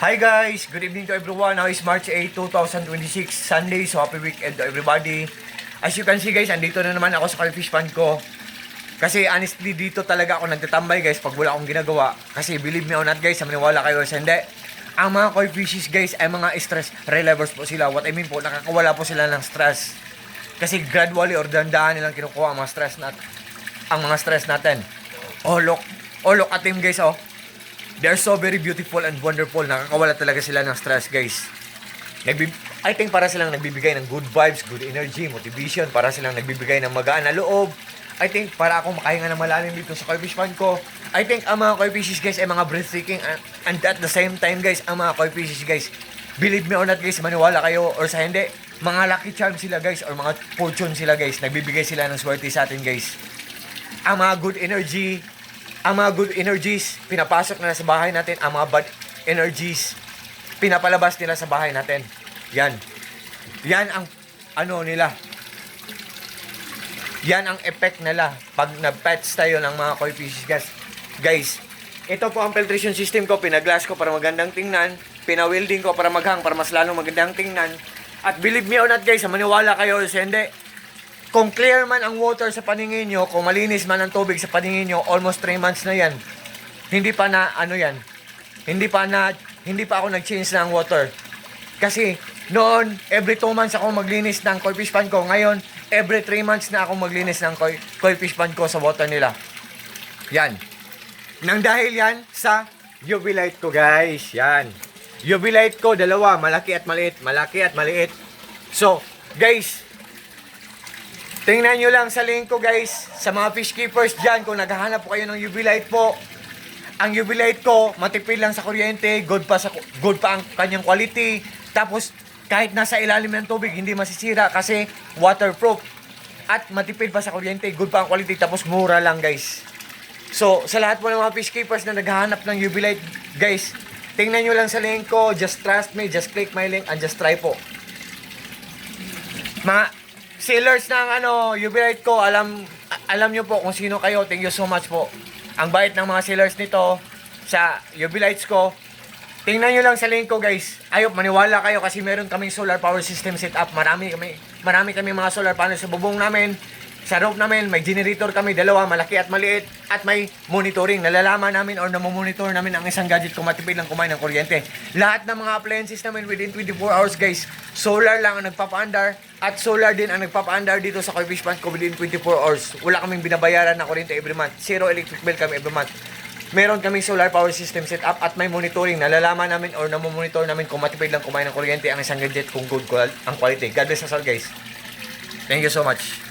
Hi guys! Good evening to everyone. Now is March 8, 2026, Sunday. So happy weekend to everybody. As you can see guys, andito na naman ako sa Koi Fish Pond ko. Kasi honestly dito talaga ako nagtatambay guys pag wala akong ginagawa. Kasi believe me or not guys, maniwala kayo sa hindi. Ang mga koi fishes guys ay mga stress relievers po sila. What I mean po, nakakawala po sila ng stress. Kasi gradually or dandahan nilang kinukuha ang mga stress natin. Oh look at them guys oh. They are so very beautiful and wonderful. Nakakawala talaga sila ng stress, guys. I think para silang nagbibigay ng good vibes, good energy, motivation. Para silang nagbibigay ng magaan na loob. I think para ako makahinga ng malalim dito sa Koi Fish Pond ko. I think ang mga koi fishes, guys, ay mga breathtaking. And at the same time, guys, ang mga koi fishes, guys, believe me or not, guys, maniwala kayo or sa hindi, mga lucky charm sila, guys, or mga fortune sila, guys. Nagbibigay sila ng swerte sa atin, guys. Ang mga good energies, pinapasok nila sa bahay natin. Ang mga bad energies, pinapalabas nila sa bahay natin. Yan ang nila. Yan ang effect nila pag na-pets tayo ng mga koi fishes, guys. Ito po ang filtration system ko. Pinaglass ko para magandang tingnan. Pinawilding ko para maghang, para mas lalong magandang tingnan. At believe me or not, guys, maniwala kayo sa hindi. Kung clear man ang water sa paningin nyo, kung malinis man ang tubig sa paningin nyo, almost 3 months na yan. Hindi pa ako nag-change ng water. Kasi noon, every 2 months ako maglinis ng koi fish pond ko. Ngayon, every 3 months na ako maglinis ng koi fish pond ko sa water nila. Yan. Nang dahil yan sa UV light ko, guys. Yan. UV light ko, dalawa. Malaki at maliit. So, guys, tingnan nyo lang sa link ko, guys, sa mga fish keepers dyan, kung naghahanap po kayo ng UV light po. Ang UV light ko, matipid lang sa kuryente, good pa ang kanyang quality. Tapos, kahit nasa ilalim ng tubig, hindi masisira kasi waterproof. At matipid pa sa kuryente, good pa ang quality, tapos mura lang, guys. So, sa lahat po ng mga fish keepers na naghahanap ng UV light, guys, tingnan nyo lang sa link ko, just trust me, just click my link, and just try po. Mga sellers ng UV light ko, alam nyo po kung sino kayo. Thank you so much po. Ang bait ng mga sellers nito sa UV lights ko. Tingnan nyo lang sa link ko, guys. Ayop, maniwala kayo kasi meron kaming solar power system set up. Marami kami mga solar panels sa bubong namin. Sa roof namin, may generator kami, dalawa, malaki at maliit. At may monitoring. Nalalaman namin or namomonitor namin ang isang gadget kung matipid lang kumain ng kuryente. Lahat ng mga appliances namin within 24 hours, guys. Solar lang ang nagpapaandar. At solar din ang nagpapaandar dito sa Koi Fish Pond ko within 24 hours. Wala kaming binabayaran na kuryente every month. Zero electric bill kami every month. Meron kaming solar power system set up at may monitoring. Nalalaman namin or namomonitor namin kung matipid lang kumain ng kuryente ang isang gadget kung good ang quality. God bless us all, guys. Thank you so much.